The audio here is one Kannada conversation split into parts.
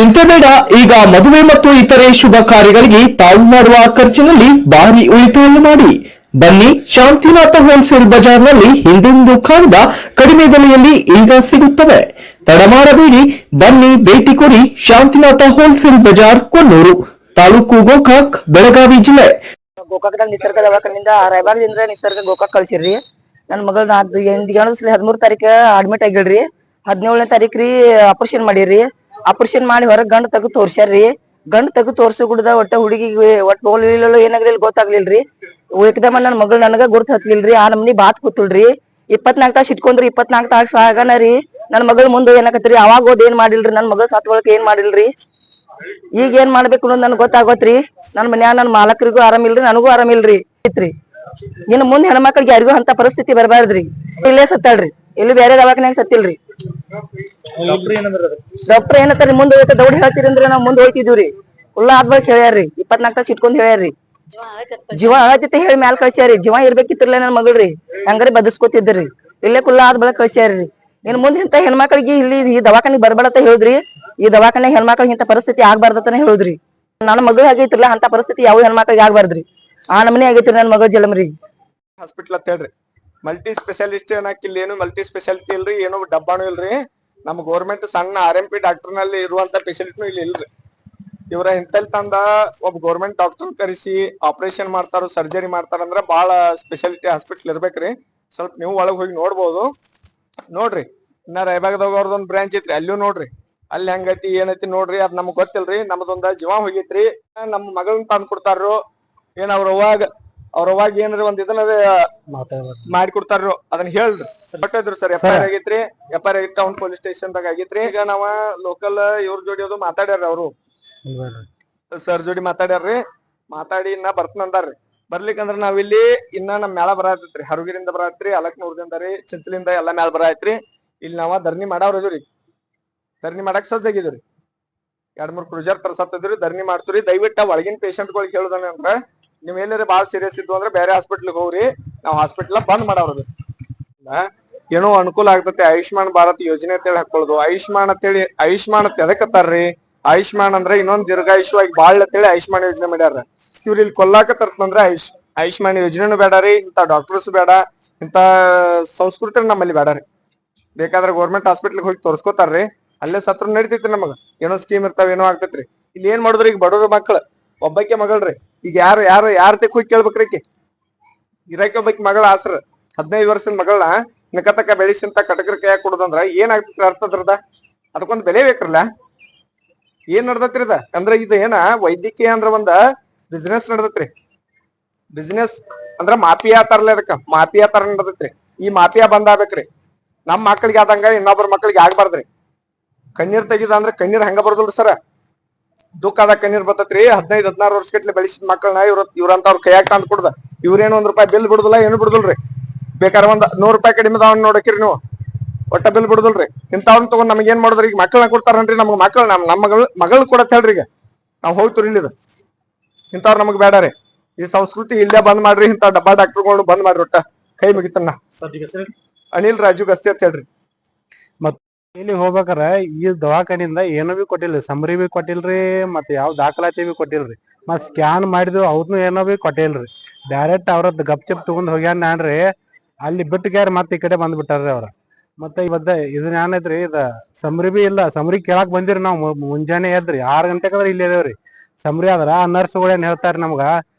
ಚಿಂತೆ ಬೇಡ. ಈಗ ಮದುವೆ ಮತ್ತು ಇತರೆ ಶುಭ ಕಾರ್ಯಗಳಿಗೆ ತಾವು ಮಾಡುವ ಖರ್ಚಿನಲ್ಲಿ ಭಾರಿ ಉಳಿತಾಯ ಮಾಡಿ. ಬನ್ನಿ, ಶಾಂತಿನಾಥ ಹೋಲ್ಸೇಲ್ ಬಜಾರ್ನಲ್ಲಿ ಹಿಂದೆಂದೂ ಕಾಣದ ಕಡಿಮೆ ಬೆಲೆಯಲ್ಲಿ ಈಗ ಸಿಗುತ್ತವೆ. ತಡ ಮಾಡಬೇಡಿ, ಬನ್ನಿ, ಭೇಟಿ ಕೊಡಿ. ಶಾಂತಿನಾಥ ಹೋಲ್ಸೇಲ್ ಬಜಾರ್, ಕೊಣ್ಣೂರು ತಾಲೂಕು, ಗೋಕಾಕ್, ಬೆಳಗಾವಿ ಜಿಲ್ಲೆ. ಗೋಕಾಕ್ದಾಗ ನಿಸರ್ಗ ದವಾಖಾನಿಂದ ರಾಯಬಾಗದಿಂದ ನಿಸರ್ಗ ಗೋಕಾಕ್ ಕಳ್ಸಿರ್ರಿ. ನನ್ ಮಗಳ 13 ತಾರೀಕು ಅಡ್ಮಿಟ್ ಆಗಿಲ್ರಿ. 17ನೇ ತಾರೀಕು ರೀ ಆಪರೇಷನ್ ಮಾಡಿರಿ. ಆಪರೇಷನ್ ಮಾಡಿ ಹೊರಗ್ ಗಂಡ ತೆಗೆದು ತೋರ್ಸ್ಯಾರ್ರಿ. ಗಂಡ ತೆಗೆದು ತೋರ್ಸಿ ಗುಡ್ದ ಒಟ್ಟ ಹುಡುಗಿಗೆ ಒಟ್ಟು ಹೋಗ್ಲಿಲ್ಲ, ಏನಾಗ್ಲಿಲ್ಲ ಗೊತ್ತಾಗ್ಲಿಲ್ರಿ. ಏಕದಮ ನನ್ ಮಗಳು ನನಗ ಗುರ್ತ ಹತ್ಲಿಲ್ರಿ. ಆ ನಮ್ನಿ ಬಾತ್ ಕೂತುಳ್ರಿ. 24 ತಾಸು ಇಟ್ಕೊಂಡ್ರಿ. 24 ತಾಸು ಆಗನ ರೀ ನನ್ ಮಗಳ ಮುಂದೆ ಏನಾಕತ್ರಿ. ಅವಾಗ ಹೋದ್ ಏನ್ ಮಾಡಿಲ್ರಿ, ನನ್ ಮಗಳ ಸಾತ್ಕೊಳಕ್ ಏನ್ ಮಾಡಿಲ್ರಿ. ಈಗ ಏನ್ ಮಾಡ್ಬೇಕು ಅನ್ನೋದು ನನ್ಗೆ ಗೊತ್ತಾಗೋತ್ರಿ. ನನ್ ಮನ್ಯಾಗ ನನ್ ಮಾಲಕರಿಗೂ ಆರಾಮಿಲ್ರಿ, ನನಗೂ ಆರಾಮಿಲ್ರಿ ಐತ್ರಿ. ಇನ್ನು ಮುಂದೆ ಹೆಣ್ಮಕ್ಳಿಗೆ ಯಾರಿಗೂ ಅಂತ ಪರಿಸ್ಥಿತಿ ಬರಬಾರ್ದ್ರಿ. ಇಲ್ಲೇ ಸತ್ತಾಳ್ರಿ, ಎಲ್ಲಿ ಬೇರೆ ದವಾಖಾನ್ಯಾಗ ಸತ್ತಿಲ್ರಿ. ಡಾಕ್ಟರ್ ಏನತ್ತಾರಿ, ಮುಂದೆ ಹೋಯ್ತ ದೌಡ್ ಹೇಳ್ತೀರಿ ಅಂದ್ರೆ ನಾವ್ ಮುಂದೆ ಹೋಯ್ತಿದ್ವಿ. ಉಳ್ಳ ಆದ್ಬಳಕ್ ಹೇಳ್ಯಾರ್ರಿ. 24 ತಾಸು ಇಟ್ಕೊಂಡ್ ಹೇಳ್ಯಾರ್ರಿ. ಜೀವ ಆಗತ್ತೆ ಹೇಳಿ ಮ್ಯಾಲ ಕಳ್ಸ್ಯಾರಿ. ಜೀವ ಇರ್ಬೇಕಿತ್ರಲ್ಲ ನನ್ ಮಗಳ್ರಿ, ಹಂಗಾರಿ ಬದಸ್ಕೋತಿದ್ರಿ. ಇಲ್ಲೇ ಕುಲ್ಲ ಆದ್ ಬಳಕ್ ಕಳ್ಸ್ಯಾರಿ. ಇನ್ ಮುಂದೆ ಇಂತ ಹೆಣ್ಮಕ್ಳಿಗೆ ಇಲ್ಲಿ ಈ ದವಾಖಾನಿಗೆ ಬರ್ಬೇಡತ್ತ ಹೇಳಿದ್ರಿ. ಈ ದವಾಖಾನೆ ಹೆಣ್ಮಕ್ಳಿಗೆ ಇಂತ ಪರಿಸ್ಥಿತಿ ಆಗ್ಬಾರ್ದತನ ಹೇಳಿದ್ರಿ. ನನ್ನ ಮಗಳು ಆಗೈತಿರ್ಲ ಅಂತ ಪರಿಸ್ಥಿತಿ ಯಾವ ಹೆಣ್ಮಕ್ಳಿಗೆ ಆಗ್ಬಾರ್ದ್ರಿ. ಆ ನಮನೆ ಆಗೈತ್ರಿ ನನ್ ಮಗಳ ಜಲಮ್ರಿ. ಹಾಸ್ಪಿಟಲ್ ಅಂತ ಹೇಳ್ರಿ, ಮಲ್ಟಿ ಸ್ಪೆಷಾಲಿಸ್ಟ್ ಅನ್ನಕ್ ಇಲ್ಲಿ ಏನು ಮಲ್ಟಿ ಸ್ಪೆಷಾಲಿಟಿ ಇಲ್ರಿ, ಏನು ಡಬ್ಬಾನು ಇಲ್ರಿ. ನಮ್ ಗೌರ್ಮೆಂಟ್ ಸಣ್ಣ RMP ಡಾಕ್ಟರ್ ನಲ್ಲಿ ಇರುವಂತ ಫೆಸಿಲಿಟಿನೂ ಇಲ್ಲಿ ಇಲ್ರಿ. ಇವ್ರ ಇಂತಲ್ ತಂದ ಒಬ್ಬ ಗೌರ್ಮೆಂಟ್ ಡಾಕ್ಟರ್ ಕರೆಸಿ ಆಪರೇಷನ್ ಮಾಡ್ತಾರ, ಸರ್ಜರಿ ಮಾಡ್ತಾರಂದ್ರ ಬಹಳ ಸ್ಪೆಷಾಲಿಟಿ ಹಾಸ್ಪಿಟಲ್ ಇರ್ಬೇಕ್ರಿ. ಸ್ವಲ್ಪ ನೀವು ಒಳಗ್ ಹೋಗಿ ನೋಡ್ಬೋದು. ನೋಡ್ರಿ, ಇನ್ನ ರಾಯಬಾಗದಾಗ ಅವ್ರದೊಂದ್ ಬ್ರಾಂಚ್ ಐತ್ರಿ, ಅಲ್ಲೂ ನೋಡ್ರಿ. ಅಲ್ಲಿ ಹೆಂಗೈತಿ ಏನೈತಿ ನೋಡ್ರಿ. ಅದ್ ನಮ್ಗ್ ಗೊತ್ತಿಲ್ರಿ. ನಮ್ದೊಂದ ಜೀವ ಹೋಗೈತ್ರಿ. ನಮ್ ಮಗಳನ್ನ ತಂದ್ ಕೊಡ್ತಾರ್ರು. ಏನ್ ಅವ್ರವಾಗ ಏನ್ರಿ ಒಂದ್ ಇದನ್ನ ಮಾಡಿ ಕೊಡ್ತಾರ್ರು. ಅದನ್ನ ಹೇಳ್ರಿ. ಕೊಟ್ಟಿದ್ರು ಸರ್, FIR ಆಗೈತ್ರಿ. FIR ಆಗೈತಿ ಟೌನ್ ಪೊಲೀಸ್ ಸ್ಟೇಷನ್ ದಾಗ ಆಗೈತ್ರಿ. ಈಗ ನಾವ ಲೋಕಲ್ ಇವ್ರ ಜೋಡಿ ಅದು ಮಾತಾಡ್ಯಾರ, ಅವ್ರು ಸರ್ ಜೋಡಿ ಮಾತಾಡ್ಯಾರ್ರಿ. ಮಾತಾಡಿ ಇನ್ನ ಬರ್ತನಂದಾರ್ರಿ. ಬರ್ಲಿಕ್ಕಂದ್ರ ನಾವಿಲ್ಲಿ ಇನ್ನ ನಮ್ ಮ್ಯಾಲ ಬರತ್ರಿ. ಹರಗಿರಿಂದ ಬರತ್ರಿ, ಅಲಕ್ನೂರ್ದಿಂದ ರೀ, ಚಿಂಚಲಿಂದ ಎಲ್ಲಾ ಮ್ಯಾಲ ಬರತ್ರಿ. ಇಲ್ಲಿ ನಾವ ಧರಣಿ ಮಾಡಾವ್ರದ್ರಿ. ಧರಣಿ ಮಾಡಕ್ ಸಜ್ಜಾಗಿದ್ರಿ. 2-3 ಕ್ರೂಜರ್ ತರ್ಸತ್ತಿದ್ರಿ. ಧರಣಿ ಮಾಡ್ತೀರಿ. ದಯವಿಟ್ಟು ಒಳಗಿನ ಪೇಷಂಟ್ ಗಳಿಗೆ ಹೇಳುದಂದ್ರ, ನೀವ್ ಎಲ್ಲಾರ ಬಾಳ ಸೀರಿಯಸ್ ಇದ್ದು ಅಂದ್ರೆ ಬೇರೆ ಹಾಸ್ಪಿಟ್ಲಿಗೆ ಹೋಗ್ರಿ. ನಾವ್ ಹಾಸ್ಪಿಟಲ್ ಬಂದ್ ಮಾಡಾವ್ರದು. ಏನೋ ಅನುಕೂಲ ಆಗ್ತತಿ. ಆಯುಷ್ಮಾನ್ ಭಾರತ್ ಯೋಜನೆ ಅಂತೇಳಿ ಹಾಕೊಳ್ಳೋದು. ಆಯುಷ್ಮಾನ್ ಅಂತೇಳಿ, ಆಯುಷ್ಮಾನ್ ಅಂತ ಎದಕ್ಕತ್ತಾರ್ರಿ? ಆಯುಷ್ಮಾನ್ ಅಂದ್ರೆ ಇನ್ನೊಂದ್ ದೀರ್ಘಾಯುಷ್ಯವಾಗಿ ಬಾಳ್ ಅಂತೇಳಿ ಆಯುಷ್ಮಾನ್ ಯೋಜನೆ ಮಾಡ್ಯಾರ. ಇವ್ರ ಇಲ್ಲಿ ಕೊಲ್ಲಾಕತ್ತಂದ್ರ ಆಯುಷ್ಮಾನ್ ಯೋಜನೆನು ಬೇಡಾರಿ, ಇಂತ ಡಾಕ್ಟರ್ಸ್ ಬೇಡ, ಇಂತ ಸಂಸ್ಕೃತಿ ನಮ್ಮಲ್ಲಿ ಬೇಡಾರಿ. ಬೇಕಾದ್ರೆ ಗೌರ್ಮೆಂಟ್ ಹಾಸ್ಪಿಟ್ಲಿಗೆ ಹೋಗಿ ತೋರ್ಸ್ಕೊತಾರ್ರಿ. ಅಲ್ಲೇ ಸತ್ರ ನಡಿತೈತ್ರಿ. ನಮಗ ಏನೋ ಸ್ಕೀಮ್ ಇರ್ತಾವ, ಏನೋ ಆಗ್ತೈತ್ರಿ. ಇಲ್ಲಿ ಏನ್ ಮಾಡುದ್ರಿ, ಈಗ ಬಡವ್ರ ಮಕ್ಳು ಒಬ್ಬಾಕೆ ಮಗಳ್ರಿ. ಈಗ ಯಾರ ತೆಕ್ ಹೋಗಿ ಕೇಳ್ಬೇಕ್ರಿ? ಇರಾಕಿ ಒಬ್ಬಾಕಿ ಮಗಳ ಆಸ್ರ 15 ವರ್ಷದ ಮಗಳನ್ನ ನಿಕತಕ್ಕ ಬೆಳೆಸಿಂತ ಕಟಕರ ಕೈಯಾಗ ಕೊಡುದಂದ್ರ ಏನ್ ಆಗ್ತೈತ್ರಿ ಅರ್ಥ ಅದ್ರದ? ಅದಕ್ಕೊಂದ್ ಬೆಲೆ ಬೇಕ್ರಲ್ಲ. ಏನ್ ನಡ್ದತ್ರಿ ಇದ? ಅಂದ್ರ ಇದು ಏನ ವೈದ್ಯಕೀಯ ಅಂದ್ರ ಒಂದ ಬಿಸಿನೆಸ್ ನಡ್ದತ್ರಿ. ಬಿಸಿನೆಸ್ ಅಂದ್ರ ಮಾಫಿಯಾ ತರಲ್ಲ, ಅದಕ್ಕ ಮಾಫಿಯಾ ತರ ನಡ್ದತ್ರಿ. ಈ ಮಾಫಿಯಾ ಬಂದ್ ಆಗ್ಬೇಕ್ರಿ. ನಮ್ ಮಕ್ಳಿಗೆ ಆದಂಗ ಇನ್ನೊಬ್ಬರ ಮಕ್ಳಿಗೆ ಆಗ್ಬಾರ್ದ್ರಿ. ಕಣ್ಣೀರ್ ತೆಗಿದ ಅಂದ್ರ ಕಣ್ಣೀರ್ ಹಂಗ ಬರ್ದಲ್ರಿ ಸರ. ದುಃಖ ಆದ ಕಣ್ಣೀರ್ ಬರ್ತೈತ್ರಿ. 15-16 ವರ್ಷ ಗಟ್ಲೆ ಬೆಳೆಸಿದ ಮಕ್ಕಳನ್ನ ಇವ್ರಂತವ್ರ ಕೈಯಾಗ ತಂದ್ ಕೊಡ್ದ. ಇವ್ರೇನು 1 ರೂಪಾಯಿ ಬಿಲ್ ಬಿಡುದಿಲ್ಲ, ಏನು ಬಿಡುದಿಲ್ರಿ. ಬೇಕಾದ್ರೆ ಒಂದ್ 100 ರೂಪಾಯಿ ಕಡಿಮೆ ಅದಾವ ನೋಡಕಿರಿ ನೀವು, ಒಟ್ಟ ಬಿಲ್ ಬಿಡುದಿಲ್ರಿ. ಇಂಥವ್ನ ತಗೊಂಡ್ ನಮ್ಗೆ ಏನ್ ಮಾಡುದ್ರಿ? ಈಗ ಮಕ್ಕಳನ್ನ ಕೊಡ್ತಾರನ್ರಿ. ನಮ್ಗ್ ಮಕ್ಕಳು ನಮ್ಮ ಮಗಳು ಕೊಡತ್ ಹೇಳ್ರಿ. ಈಗ ನಾವ್ ಹೋಗ್ತಿರಿ ಇಲ್ಲಿದ. ಇಂಥವ್ರು ನಮಗ್ ಬೇಡಾರಿ. ಈ ಸಂಸ್ಕೃತಿ ಇಲ್ಲೇ ಬಂದ್ ಮಾಡ್ರಿ. ಇಂಥ ಡಬ್ಬಾ ಡಾಕ್ಟರ್ಗಳು ಬಂದ್ ಮಾಡ್ರಿ. ಒಟ್ಟ ಕೈ ಮುಗಿತನ್ನ. ಅನಿಲ್ ರಾಜು ಗಸ್ತಿ ಅಂತ ಹೇಳ್ರಿ. ಇಲ್ಲಿ ಹೋಗ್ಬೇಕಾರ ಈ ದವಾಖಾನಿಂದ ಏನೋ ಬಿ ಕೊಟ್ಟಿಲ್ರಿ. ಸಮರಿ ಬಿ ಕೊಟ್ಟಿಲ್ರಿ, ಮತ್ ಯಾವ ದಾಖಲಾತಿ ಬಿ ಕೊಟ್ಟಿಲ್ರಿ. ಮತ್ ಸ್ಕ್ಯಾನ್ ಮಾಡಿದ್ವಿ, ಅವ್ರನ್ನು ಏನೋ ಬಿ ಕೊಟ್ಟಿಲ್ರಿ. ಡೈರೆಕ್ಟ್ ಅವ್ರದ್ ಗಪ್ ಚಪ್ ತಗೊಂಡ್ ಹೋಗ್ಯಾನ ನಾನ್ರಿ. ಅಲ್ಲಿ ಬಿಟ್ಟು ಗ್ಯಾರ ಮತ್ ಈ ಕಡೆ ಬಂದ್ಬಿಟ್ಟಾರ್ರಿ ಅವ್ರ. ಮತ್ತೆ ಇವತ್ತ ಇದನ್ನ ಏನೈತ್ರಿ, ಇದ ಸಮರಿ ಬಿ ಇಲ್ಲ. ಸಮರಿ ಕೇಳಾಕ್ ಬಂದಿರಿ ನಾವ್ ಮುಂಜಾನೆ ಎದ್ರಿ 6 ಗಂಟೆಗಂದ್ರ ಇಲ್ಲಿ ಇದೇವ್ರಿ. ಸಮರಿ ಆದ್ರ ಆ ನರ್ಸ್ಗಳು ಏನ್ ಹೇಳ್ತಾರ ನಮ್ಗ,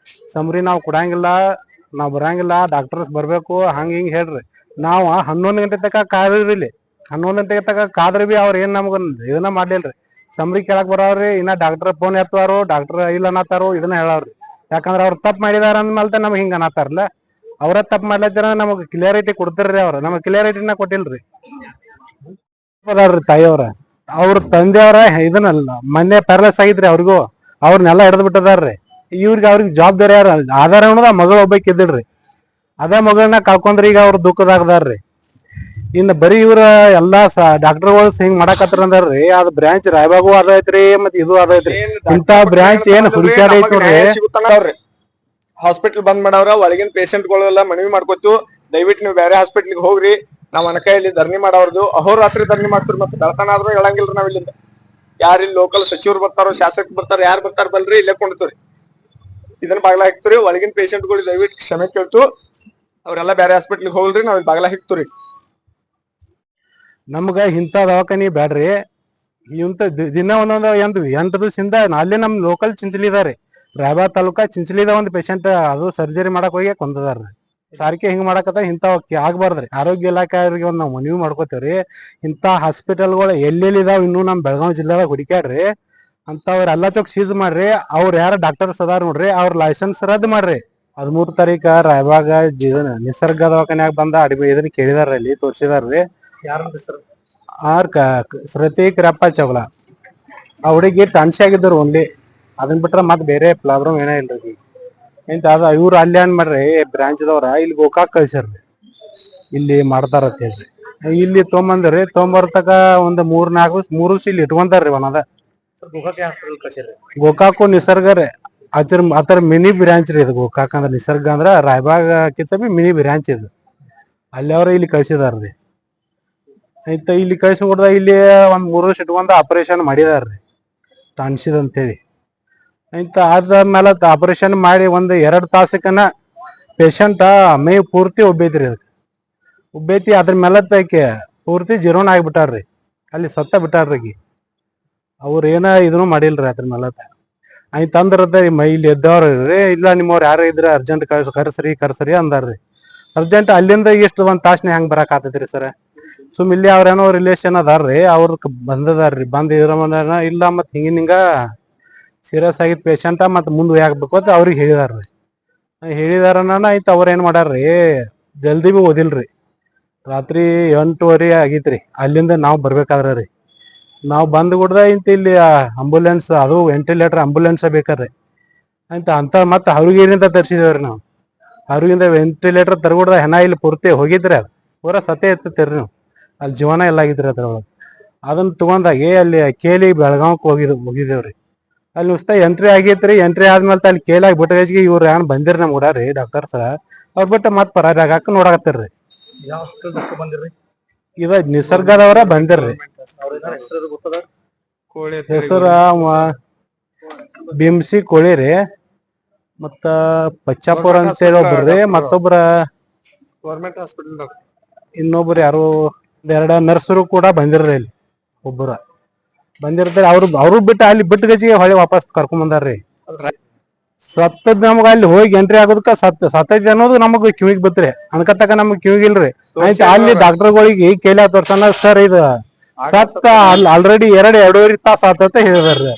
ಸಮರಿ ನಾವ್ ಕೊಡಂಗಿಲ್ಲ, ನಾವ್ ಬರಂಗಿಲ್ಲ, ಡಾಕ್ಟರ್ಸ್ ಬರ್ಬೇಕು, ಹಂಗ ಹಿಂಗ್ ಹೇಳ್ರಿ. ನಾವ್ 11 ಗಂಟೆ ತನಕ ಕಾದ್ರಿ ಇಲ್ಲಿ. 11 ಗಂಟೆ ತನಕ ಕಾದ್ರ ಬಿ ಅವ್ರ ಏನ್ ನಮ್ಗ ಇದನ್ನ ಮಾಡ್ಲಿಲ್ರಿ. ಸಮರಿ ಕೇಳಾಕ್ ಬರೋವ್ರಿ. ಇನ್ನ ಡಾಕ್ಟರ್ ಫೋನ್ ಎತ್ತವಾರು, ಡಾಕ್ಟರ್ ಇಲ್ಲ ಅನ್ನತಾರು, ಇದನ್ನ ಹೇಳವ್ರಿ. ಯಾಕಂದ್ರ ಅವ್ರ ತಪ್ಪು ಮಾಡಿದಾರ ಅಂದ್ಮೇಲೆ ನಮ್ಗ್ ಹಿಂಗ ಅನ್ನತಾರಲ್ಲ. ಅವ್ರ ತಪ್ಪು ಮಾಡ್ಲತ್ತಾರ, ನಮಗ್ ಕ್ಲಿಯರಿಟಿ ಕೊಡ್ತಿರ್ರಿ. ಅವ್ರ ನಮಗ್ ಕ್ಲಿಯರಿಟಿನ ಕೊಟ್ಟಿಲ್ರಿ. ತಾಯಿಯವ್ರ ಅವ್ರ ತಂದೆಯವ್ರ ಇದನ್ನಲ್ಲ ಮೊನ್ನೆ ಪ್ಯಾರಲೈಸ್ ಆಗಿದ್ರಿ ಅವ್ರಿಗೂ. ಅವ್ರನ್ನೆಲ್ಲಾ ಹಿಡಿದು ಬಿಟ್ಟದಾರ್ರಿ. ಅವ್ರಿಗೆ ಜವಾಬ್ದಾರಿ ಯಾರ ಆಧಾರ ಅನ್ನೋದ ಮಗಳು ಒಬ್ಬಾಕಿ ಇದ್ದಿಲ್ರಿ. ಅದ ಮಗಳನ್ನ ಕಳ್ಕೊಂಡ್ರಿ. ಈಗ ಅವ್ರ ದುಃಖದಾಗದಾರ್ರಿ. ಇನ್ನು ಬರೀ ಇವ್ರ ಎಲ್ಲಾ ಡಾಕ್ಟರ್ಗಳು ಹಿಂಗ್ ಮಾಡಾಕತ್ರ ಅಂದಾರ್ರಿ. ಅದ್ ಬ್ರಾಂಚ್ ರಾಯಬಾಗು ಅದೈತ್ರಿ, ಮತ್ ಇದು ಅದೈತ್ರಿ. ಇಂತ ಬ್ರಾಂಚ್ ಏನ್ ಹುಡುಕಾಡ ಐತಿ ನೋಡ್ರಿ. ಹಾಸ್ಪಿಟಲ್ ಬಂದ್ ಮಾಡವ್ರ. ಒಳಗಿನ ಪೇಷಂಟ್ ಗಳೆಲ್ಲ ಮನವಿ ಮಾಡ್ಕೊತೀವಿ, ದಯವಿಟ್ಟು ನೀವು ಬೇರೆ ಹಾಸ್ಪಿಟ್ಲಿಗೆ ಹೋಗ್ರಿ. ನಾವ್ ಅನಕ ಇಲ್ಲಿ ಧರಣಿ ಮಾಡವ್ರದು. ಅಹೋರಾತ್ರಿ ಧರಣಿ ಮಾಡ್ತೀವಿ. ಮತ್ತೆ ಬೆಳತನ ಆದ್ರೂ ಹೇಳಂಗಿಲ್ರಿ ನಾವ್ ಇಲ್ಲಿಂದ. ಯಾರು ಇಲ್ಲಿ ಲೋಕಲ್ ಸಚಿವರು ಬರ್ತಾರೋ ಶಾಸಕರು ಬರ್ತಾರೋ ಯಾರು ಬರ್ತಾರ ಬಲ್ರಿ ಇಲ್ಲೇ ಕೊಂಡಿರ್ತೀವ್ರಿ. ಇದನ್ನ ಬಾಗ್ಲ ಹಾಕ್ತಿವ್ರಿ. ಒಳಗಿನ ಪೇಷಂಟ್ಗಳು ದಯವಿಟ್ಟು ಕ್ಷಮೆ ಕೇಳ್ತು, ಅವ್ರೆಲ್ಲಾ ಬೇರೆ ಹಾಸ್ಪಿಟ್ಲಿಗೆ ಹೋಗ್ರಿ, ನಾವ್ ಇಲ್ಲಿ ಬಾಗ್ಲ ಹಾಕ್ತಿವ್ರಿ. ನಮ್ಗ ಇಂಥ ದವಾಖಾನಿ ಬ್ಯಾಡ್ರಿ. ಇಂಥ ದಿನ ಒಂದೊಂದು ಎಂಟು ದಿವಸದಿಂದ ಅಲ್ಲೇ ನಮ್ ಲೋಕಲ್ ಚಿಂಚಲಿ ಇದಾರೆ, ರಾಯಬಾಗ ತಾಲೂಕಾ ಚಿಂಚಲಿದ ಒಂದು ಪೇಷಂಟ್ ಅದು ಸರ್ಜರಿ ಮಾಡಕ್ ಹೋಗಿ ಕೊಂದದಾರ್ರಿ. ಸಾರಿಗೆ ಹಿಂಗ್ ಮಾಡಕತ್ತ ಇಂಥವ್ ಆಗ್ಬಾರ್ದ್ರಿ. ಆರೋಗ್ಯ ಇಲಾಖೆ ಅವ್ರಿಗೆ ಒಂದ್ ನಾವು ಮನವಿ ಮಾಡ್ಕೋತೇವ್ರಿ. ಇಂಥ ಹಾಸ್ಪಿಟಲ್ಗಳು ಎಲ್ಲೆಲ್ಲಿ ಇದಾವ್ ಇನ್ನೂ ನಮ್ ಬೆಳಗಾವಿ ಜಿಲ್ಲೆದಾಗ ಹುಡುಕ್ಯಾಡ್ರಿ, ಅಂತವ್ರೆಲ್ಲಾ ಚೊಕ್ ಸೀಸ್ ಮಾಡ್ರಿ. ಅವ್ರ ಯಾರ ಡಾಕ್ಟರ್ಸ್ ಅದಾರ ನೋಡ್ರಿ, ಅವ್ರ ಲೈಸೆನ್ಸ್ ರದ್ದು ಮಾಡ್ರಿ. 13 ತಾರೀಕ ರಾಯಬಾಗ ನಿಸರ್ಗ ದವಾಖಾನ್ಯಾಗ ಬಂದ ಇದನ್ನ ಕೇಳಿದಾರ್ರಿ, ಅಲ್ಲಿ ತೋರ್ಸಿದಾರ್ರಿ. ಸೃತಿಕ್ ರಪ್ಪ ಚೌಲ ಆ ಹುಡುಗಿ ಟನ್ಸಿ ಆಗಿದ್ರು ಓನ್ಲಿ, ಅದನ್ ಬಿಟ್ರ ಮತ್ ಬೇರೆ ಪ್ರಾಬ್ಲಮ್ ಏನೇ ಇಲ್ರಿ. ಎಂತ ಅದ ಇವ್ರು ಅಲ್ಲಿ ಏನ್ ಮಾಡ್ರಿ, ಬ್ರಾಂಚ್ದವ್ರ ಇಲ್ಲಿ ಗೋಕಾಕ್ ಕಳ್ಸ್ಯಾರ್ರಿ, ಇಲ್ಲಿ ಮಾಡ್ತಾರತ್ ಹೇಳ್ರಿ. ಇಲ್ಲಿ ತೊಗೊಂಬಂದ್ರಿ, ತೊಗೊಂಬರ್ತಕ ಒಂದ್ 3 ವರ್ಷ ಇಲ್ಲಿ ಇಟ್ಕೊಂತಾರ್ರಿ. ಒಂದ ಗೋಕಾಕು ನಿಸರ್ಗ ರೀ, ಅದ್ರ ಮಿನಿ ಬ್ರಾಂಚ್ ರೀ ಇದು. ಗೋಕಾಕ್ ಅಂದ್ರ ನಿಸರ್ಗ ಅಂದ್ರ ರಾಯಬಾಗ ಕಿತ್ತ ಮಿನಿ ಬ್ರಾಂಚ್ ಇದು. ಅಲ್ಲಿ ಅವ್ರ ಇಲ್ಲಿ ಕಳ್ಸಿದಾರ್ರಿ. ಆಯ್ತ ಇಲ್ಲಿ ಕಳ್ಸಿ ಕೊಡ್ದ, ಇಲ್ಲಿ ಒಂದ್ 3 ವರ್ಷ ಇಟ್ಕೊಂಡ ಆಪರೇಷನ್ ಮಾಡಿದಾರ್ರಿ ಟನ್ಸಿದ್ ಅಂತೇಳಿ. ಆಯ್ತ ಆದ್ಮೇಲೆ ಆಪರೇಷನ್ ಮಾಡಿ ಒಂದ್ 2 ತಾಸಕ್ಕನ ಪೇಷಂಟ್ ಮೈ ಪೂರ್ತಿ ಉಬ್ಬೈತ್ರಿ. ಅದಕ್ಕೆ ಉಬ್ಬೈತಿ, ಅದ್ರ ಮೇಲತ್ತಕ್ಕೆ ಪೂರ್ತಿ ಜೀರೋನ ಆಗಿಬಿಟ್ಟಾರ್ರಿ, ಅಲ್ಲಿ ಸತ್ತ ಬಿಟ್ಟಾರ್ರಿ. ಅವ್ರ ಏನ ಇದನ್ನು ಮಾಡಿಲ್ರಿ ಅದ್ರ ಮೇಲತ್ತ. ಆಯ್ತ ಅಂದ್ರದ ಇಲ್ಲಿ ಎದ್ದವ್ರಿ, ಇಲ್ಲ ನಿಮ್ಮವ್ರ ಯಾರ ಇದ್ರ ಅರ್ಜೆಂಟ್ ಕರ್ಸ್ರಿ ಅಂದಾರ್ರಿ. ಅರ್ಜೆಂಟ್ ಅಲ್ಲಿಂದ ಎಷ್ಟು 1 ತಾಸ್ನ ಹೆಂಗ್ ಬರಾಕ್ ಆತೈತ್ರಿ ಸರ್? ಸುಮ್ ಇಲ್ಲಿ ಅವ್ರೇನೋ ರಿಲೇಷನ್ ಅದಾರ್ರಿ, ಅವ್ರ ಬಂದದಾರ್ರಿ. ಬಂದ್ ಇದ್ರ ಇಲ್ಲ ಮತ್ ಹಿಂಗ ಸೀರಿಯಸ್ ಆಗಿದ್ ಪೇಷಂಟ್ ಮತ್ ಮುಂದ್ ಆಗ್ಬೇಕು ಅಂತ ಅವ್ರಿಗೆ ಹೇಳಿದಾರ್ರಿ. ಹೇಳಿದಾರನ ಆಯ್ತ ಅವ್ರ ಏನ್ ಮಾಡಾರ್ರಿ, ಜಲ್ದಿ ಬಿ ಓದಿಲ್ರಿ. ರಾತ್ರಿ 8:30 ಆಗಿತ್ರಿ ಅಲ್ಲಿಂದ ನಾವ್ ಬರ್ಬೇಕಾದ್ರಿ. ನಾವ್ ಬಂದ್ ಕೂಡ್ದ ಇಂತ ಇಲ್ಲಿ ಆಂಬುಲೆನ್ಸ್, ಅದು ವೆಂಟಿಲೇಟರ್ ಆಂಬುಲೆನ್ಸ್ ಬೇಕ್ರಿ. ಅಂತ ಮತ್ತ ಅವ್ರಿಗೇನಿಂದ ತರ್ಸಿದೇವ್ರಿ ನಾವು. ಅವ್ರಿಗಿಂದ ವೆಂಟಿಲೇಟರ್ ತರ್ಗುಡ್ದ ಹೆಣ ಇಲ್ಲಿ ಪೂರ್ತಿ ಹೋಗಿದ್ರಿ, ಅದು ಪೂರಾ ಸತೆ ಎತ್ತರಿ ನಾವು. ಅಲ್ಲಿ ಜೀವನ ಎಲ್ಲ ಆಗಿದ್ರಿ ಅದ್ರೊಳಗೆ. ಅದನ್ನ ತಗೊಂಡಾಗಿ ಅಲ್ಲಿ ಕೇಳಿ ಬೆಳಗಾವಕ್ ಹೋಗಿದೇವ್ರಿ. ಅಲ್ಲಿ ಉಸ್ತಾ ಎಂಟ್ರಿ ಆಗೈತ್ರಿ. ಎಂಟ್ರಿ ಆದ್ಮೇಲೆ ಅಲ್ಲಿ ಕೇಳಾಗ ಬಿಟ್ಟಗಜ್ಗೆ ಇವ್ರು ಏನ್ ಬಂದಿರಿ ನಮ್ ಊರಾರಿ ಡಾಕ್ಟರ್ಸ್, ಅವ್ರ ಬಿಟ್ಟು ಮತ್ ಪರಾರಿ ಆಗಾಕ ನೋಡಾಕತ್ತಿರ್ರಿ. ಇದ ನಿಸರ್ಗದವ್ರ ಬಂದಿರ್ರಿ. ಹೆಸರ ಬಿಮ್ಸಿ ಕೋಳಿ ರೀ, ಮತ್ತ ಪಚ್ಚಾಪುರ ಅಂತೇಳಿ ಒಬ್ರಿ, ಮತ್ತೊಬ್ರ ಗೌರ್ಮೆಂಟ್ ಹಾಸ್ಪಿಟಲ್ ಇನ್ನೊಬ್ರು ಯಾರು 2 ನರ್ಸರು ಕೂಡ ಬಂದಿರ್ರಿ. ಇಲ್ಲಿ ಒಬ್ಬರ ಬಂದಿರ್ತಾರೆ. ಅವ್ರು ಬಿಟ್ಟು ಅಲ್ಲಿ ಬಿಟ್ಟು ಗಜಿಗೆ ಹೊಳೆ ವಾಪಸ್ ಕರ್ಕೊಂಡ್ ಬಂದಾರ್ರಿ. ಸತ್ತದ್ ನಮಗ ಅಲ್ಲಿ ಹೋಗಿ ಎಂಟ್ರಿ ಆಗೋದಕ್ಕ ಸತ್ತೈತಿ ಅನ್ನೋದು ನಮಗ್ ಕಿವಿಗ್ ಬತ್ರಿ, ಅನ್ಕತ್ತಕ ನಮಗ್ ಕಿವಿಗಿಲ್ರಿ. ಆಯ್ತು ಅಲ್ಲಿ ಡಾಕ್ಟರ್ಗಳಿಗೆ ಕೇಳಿ ತೋರ್ಸನ, ಸರ್ ಇದು ಸತ್ತ ಆಲ್ರೆಡಿ 2.5 ತಾಸ ಆತ ಹೇಳಿದಾರ್ರಿ.